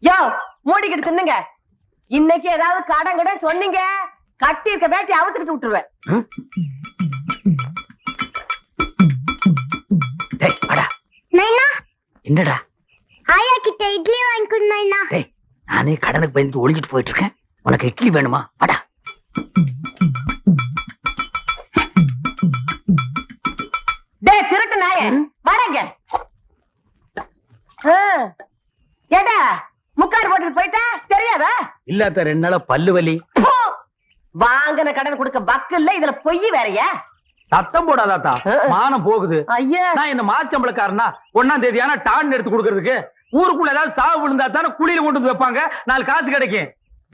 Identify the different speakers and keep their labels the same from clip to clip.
Speaker 1: யோ மூடிக்கிட்டு தின்னுங்க. இன்னைக்கு ஏதாவது கடன் கடன் சொன்னீங்க, கட்டி இருக்க வேட்டி அவுத்துக்கிட்டு விட்டுருவேன்.
Speaker 2: என்னடா
Speaker 3: ஆயா கிட்ட இட்லி வாங்கிக்கணும்.
Speaker 2: நானே கடனுக்கு பயந்து ஒளிஞ்சிட்டு போயிட்டு இருக்கேன். உனக்கு இட்லி வேணுமா? அடா
Speaker 1: டே திருட்டு நாய வாடங்க. ஏடா முக்காடு போட்டுட்டு போயிட்டா தெரியாதா?
Speaker 2: இல்லாத 2 நாளா பல்லு வலி.
Speaker 1: வாங்கின கடன் கொடுக்க பக்கு இல்ல, இதுல பொய் வேறையா?
Speaker 2: சத்தம் போடாதாத்தா, மானம் போகுது.
Speaker 1: ஐயா
Speaker 2: நான் இந்த மாச்சம்பளக்காரனா 1ஆம் தேதி ஆனா டான் எடுத்து கொடுக்கறதுக்கு ஊருக்குள்ள ஏதாவது சாவு விழுந்தா தானே குழியில கொண்டு வந்து வைப்பாங்க, 4 காசு கிடைக்கும்.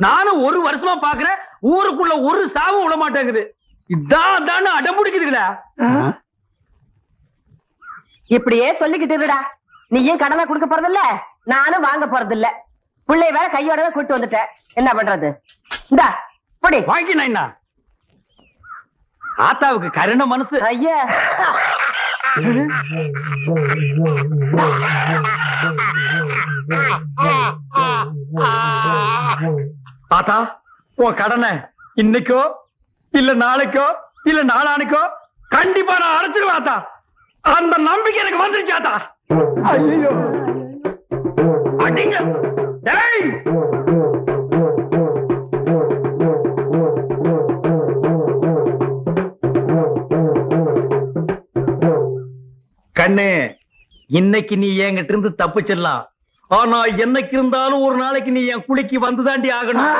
Speaker 2: நானும் 1 வருஷமா பாக்குறேன், ஊருக்குள்ள ஒரு சாவு விட மாட்டேங்குது. இதான் அடம்பிடிக்குதுங்களா?
Speaker 1: இப்படியே சொல்லிக்கிட்டு இருடா. நீயும் கடனை கொடுக்க போறதில்ல, நானும் வாங்க போறதில்ல. பிள்ளை வேற கையோடவே கூட்டு வந்துட்டேன், என்ன பண்றது? இந்தா பொடி
Speaker 2: வாங்கினா என்ன? ஆத்தாவுக்கு கருண மனசு.
Speaker 1: ஐயா
Speaker 2: ஆத்தா, உன் கடனை இன்னைக்கோ இல்ல நாளைக்கோ இல்ல நாளானிக்கோ கண்டிப்பா நான் அடைச்சிருவேன் ஆத்தா. அந்த நம்பிக்கை எனக்கு வந்துருச்சு ஆத்தா. ஐயோ அடிங்க. டேய் கண்ணு, இன்னைக்கு நீ என்கிட்ட இருந்து தப்பிச்சிடலாம். ஆனா என்னைக்கு இருந்தாலும் ஒரு நாளைக்கு நீ என் குளிக்கு வந்துதாண்டி ஆகணும்.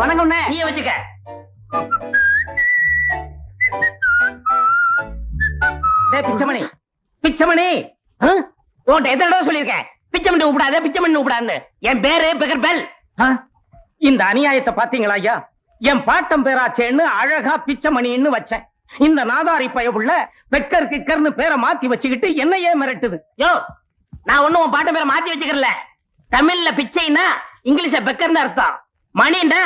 Speaker 1: வணக்கம்.
Speaker 2: நீ வச்சுக்க. பிச்சமணி, பிச்சமணி, உன்கிட்ட எத்தனை தடவை சொல்லியிருக்கேன், பிச்சமணி கூப்பிடாத, பிச்சமணி கூப்பிடான்னு. என் பேரு பெக்கர் பெல். இந்த அநியாயத்தை பாத்தீங்களா ஐயா? என் பாட்டம் பேராச்சேன்னு அழகா பிச்சமணின்னு வச்சேன். இந்த நாதாரி பயவுள்ள பெக்கர் கிக்கர்னு பேரை மாத்தி வச்சுக்கிட்டு என்னையே மிரட்டுது. யோ, நான் ஒண்ணும் உன் பாட்டம் பேரை மாத்தி வச்சுக்கிறல. தமிழ்ல பிச்சைன்னா இங்கிலீஷ்ல பெக்கர்னு அர்த்தம், மணின்னா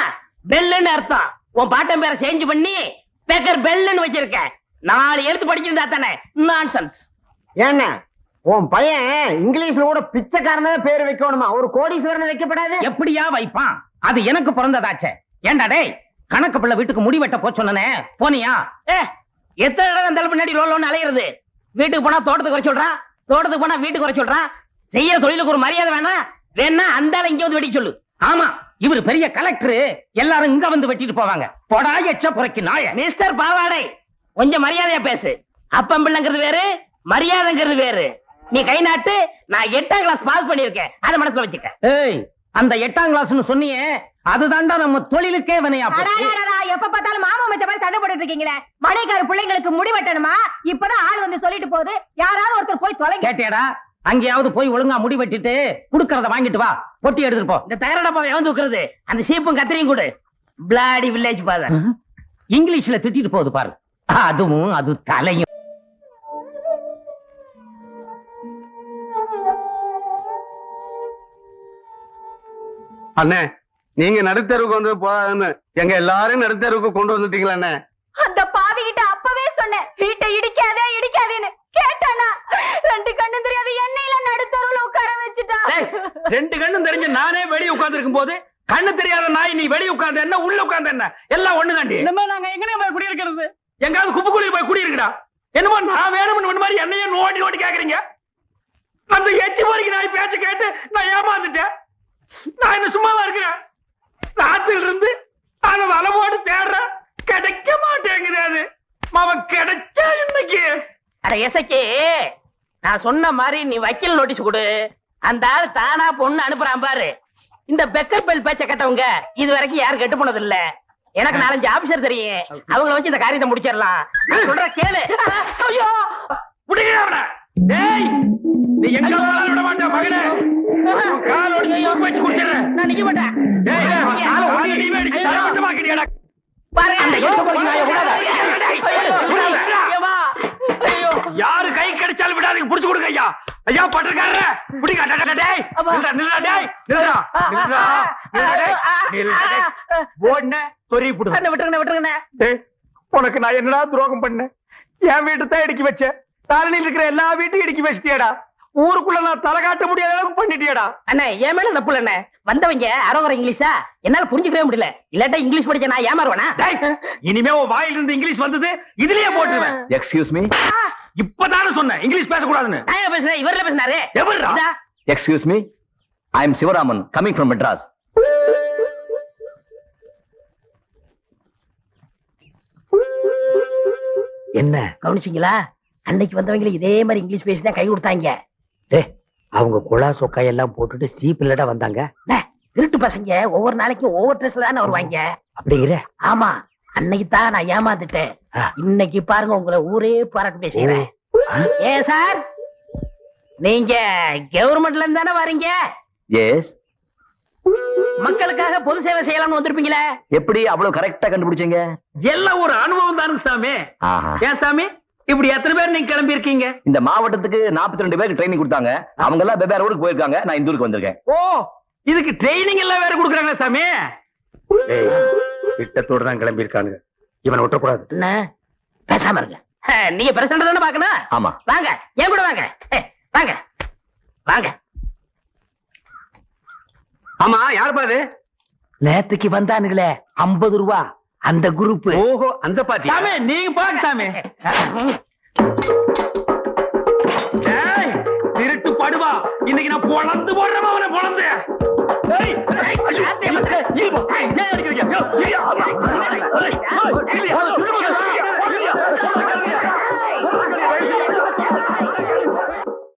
Speaker 2: பெல்லுன்னு அர்த்தம். உன் பாட்டம் பேரை சேஞ்ச் பண்ணி பெக்கர் பெல்லுன்னு வச்சிருக்கேன். 4 எழுத்து படிச்சிருந்தா தானே. நான்சென்ஸ்.
Speaker 4: ஏன்னா உன் பையன் இங்கிலீஷ்ல கூட பிச்சைக்காரனே பேர் வைக்கணுமா, ஒரு கோடீஸ்வரன் வைக்கப்படாது?
Speaker 2: எப்படியா வைப்பான்? அது எனக்கு பிறந்ததாச்சே. ஏண்டா டேய், கணக்கு பிள்ளை வீட்டுக்கு முடி வெட்ட போ சொன்னனே, போனியா? எத்தனை தடவை அந்த பின்னாடி லோன்னு அலையிறது? வீட்டுக்கு போனா தோட்டத்துக்கு குறை சொல்றான், தோட்டத்துக்கு போனா வீட்டுக்கு குறை சொல்றான். செய்யற தொழிலுக்கு ஒரு மரியாதை வேணா? வேணா அந்த ஆளை இங்க வந்து வெட்டி சொல்லு. ஆமா, இவரு பெரிய கலெக்டர், எல்லாரும் இங்க வந்து வெட்டிட்டு போவாங்க. பொடா எச்ச புரைக்கு நாய. மிஸ்டர் பாவாடை, கொஞ்சம் மரியாதையா பேசு. அப்பம் பிள்ளைங்கிறது வேறு, மரியாதைங்கிறது வேறு. நீ கை நாட்டு. நான் 8ஆம் கிளாஸ் பாஸ் பண்ணிருக்கேன், அதை மனசுல வச்சுக்க. ஏய், அந்த 8ஆம் கிளாஸ்னு சொன்னியே, அதுதான்டா நம்ம தொழிலுக்கே வினையா.
Speaker 1: எப்ப பார்த்தாலும் மாமா மச்ச மாதிரி சண்டை போட்டுட்டு இருக்கீங்களே. மனைக்கார பிள்ளைங்களுக்கு முடி வெட்டணுமா? இப்பதான் ஆள் வந்து சொல்லிட்டு போகுது. யாராவது ஒருத்தர் போய் தொலை.
Speaker 2: கேட்டியாடா? அங்கேயாவது போய் ஒழுங்கா முடி வெட்டிட்டு குடுக்கறத வாங்கிட்டு வா, பொட்டி எடுத்துட்டு போ. இந்த தயாரடப்பா எவன் தூக்குறது? அந்த சீப்பும் கத்திரியும் கொடு. Bloody village father. இங்கிலீஷ்ல திட்டிட்டு போகுது பாரு. அதுவும் அது தலையும்.
Speaker 4: அண்ணே, நீங்க நடுத்தருவுக்கு வந்து போன்னு எங்க எல்லாரும் நடுத்தருவுக்கு கொண்டு வந்துட்டீங்களா அண்ணே?
Speaker 1: அந்த பாவி கிட்ட அப்பவே சொன்னேன், வீட்டை இடிக்காதே இடிக்காதேன்னு. கேட்டானா? 2 கண்ணும் தெரியாது எண்ணெயில நடுத்தருவுல உட்கார வச்சுட்டான்.
Speaker 2: 2 கண்ணும் தெரிஞ்சு நானே வெளியே உட்கார்ந்து இருக்கும் போது கண்ணு தெரியாத நாய் நீ வெளியே உட்கார்ந்து என்ன உள்ள உட்கார்ந்து என்ன எல்லாம் ஒண்ணுதாண்டி. இந்த மாதிரி நாங்க எங்கனே போய் குடி இருக்கிறது? எங்காவது குப்பை குழியில் போய் குடி இருக்குடா. என்னமோ நான் வேணும்னு மாதிரி என்னையே நோண்டி நோண்டி கேக்குறீங்க. அந்த எச்சி போறீங்க நாய் பேச்ச கேட்டு நான் ஏமாந்துட்டேன். நான் என்ன சும்மாவா இருக்கிறேன்? ராத்திரில இருந்து அதை வலை போட்டு தேடுறேன், கிடைக்க மாட்டேங்குது. அவன் கிடைச்சா இன்னைக்கு. அட எசக்கே, நான் சொன்ன மாதிரி நீ வக்கீல் நோட்டீஸ் கொடு. அந்த ஆள் தானா பொண்ணு அனுப்புறான் பாரு. இந்த பெக்கர் பெல் பேச்ச கேட்டவங்க இது வரைக்கும் யாரும் கெட்டு போனது இல்ல. எனக்கு 4-5 ஆபீசர் தெரியும், அவங்கள வச்சு இந்த காரியத்தை முடிச்சிடலாம். சொல்ற கேளு. ஐயோ முடியல. டேய், நீ எங்க போனாலும் விட மாட்டே மகனே. கால் ஒடிச்சு வச்சு குடிச்சிடுறேன். நான் நிக்க மாட்டேன். டேய், கால் ஒடிச்சு நீ அடிச்சு தரமட்ட மாக்கிடியாடா. பாரு அந்த எச்ச போறீங்க நாய விடாத. ஐயோ யாரு கை கை கடிச்சாலும் விடாதீங்க, புடிச்சு கொடுங்க ஐயா. ஐயா பட்டிருக்காரு, பிடிங்க. டேய், நில்லுடா, டேய், நில்லுடா, நில்லுடா, நில்லுடா. ஓடுன சொறி புடுங்க.
Speaker 1: விட்டுருங்க.
Speaker 2: டேய், உனக்கு நான் என்னடா துரோகம் பண்ணேன்? என் வீட்டு தான் இடிக்கி வச்சேன், தாரணியில் இருக்கிற எல்லா வீட்டையும் இடிக்கி வச்சிட்டியடா. ஊருக்குள்ள நான் தலை காட்ட முடியாத அளவுக்கு பண்ணிட்டியடா.
Speaker 1: அண்ணே என் மேல தப்பு இல்ல. வந்தவங்க அறவர இங்கிலீஷா என்னால புரிஞ்சுக்கவே முடியல. இல்லாட்டா இங்கிலீஷ் படிச்ச நான் ஏமாறுவேனா?
Speaker 2: டேய், இனிமே உன் வாயில இருந்து இங்கிலீஷ் வந்தது இதுலயே போட்டுருவேன்.
Speaker 5: Excuse me.
Speaker 2: இப்பதானே சொன்னேன் இங்கிலீஷ் பேசக்கூடாதுன்னு.
Speaker 1: நான் பேசுறேன், இவர்ல பேசினாரு.
Speaker 2: எவர்ரா?
Speaker 5: Excuse me. I am Sivaraman, coming from Madras.
Speaker 1: என்ன கவனிச்சீங்களா? அன்னைக்கு வந்தவங்க இதே மாதிரி இங்கிலீஷ் பேசி தான் கை கொடுத்தாங்க.
Speaker 2: அவங்க குழா சொக்காய் எல்லாம் போட்டுட்டு சீப்பில்லடா வந்தாங்க.
Speaker 1: திருட்டு பசங்க ஒவ்வொரு நாளைக்கும் ஒவ்வொரு ட்ரெஸ்ல தானே வருவாங்க.
Speaker 2: அப்படிங்கிற?
Speaker 1: ஆமா, அன்னைக்கு தான் நான் ஏமாந்துட்டேன். இன்னைக்கு பாருங்க உங்களை ஊரே பாராட்டு பேசுறேன். ஏன் சார், நீங்க கவர்மெண்ட்ல இருந்து தானே வரீங்க?
Speaker 5: எஸ்.
Speaker 1: மக்களுக்காக பொது சேவை செய்யலாம்னு வந்திருப்பீங்களே.
Speaker 5: எப்படி அவ்வளவு கரெக்டா கண்டுபிடிச்சீங்க?
Speaker 2: எல்லாம் ஒரு அனுபவம் தானுங்க சாமி.
Speaker 5: ஆஹா.
Speaker 2: ஏன் சாமி, இப்படி எத்தனை பேர் நீங்க கிளம்பி இருக்கீங்க?
Speaker 5: இந்த மாவட்டத்துக்கு 42 பேருக்கு ட்ரைனிங் கொடுத்தாங்க. அவங்க எல்லாம் வெவ்வேறு ஊருக்கு போயிருக்காங்க. நான் இந்த ஊருக்கு வந்திருக்கேன்.
Speaker 2: ஓ, இதுக்கு ட்ரைனிங் எல்லாம் வேற கொடுக்குறாங்களா சாமி? திட்டத்தோட தான் கிளம்பி இருக்கானுங்க, இவனை விட்டக்கூடாது.
Speaker 1: என்ன பேசாம இருங்க. நீங்க பிரசிடண்ட் தானே பாக்கணும்.
Speaker 5: ஆமா.
Speaker 1: வாங்க, ஏன் கூட வாங்க. வாங்க வாங்க.
Speaker 2: ஆமா, யார் பாது?
Speaker 1: நேத்துக்கு வந்தானுங்களே 50 ரூபா அந்த குரூப்.
Speaker 2: ஓஹோ, அந்த பாட்டி. சாமி நீங்க பாருங்க சாமி. டேய், திருட்டு படுவா, இன்னைக்கு நான் பொளந்து போடுறேன் அவனை, பொளந்து. ஏய், ஏன் அடிக்கிறீங்க?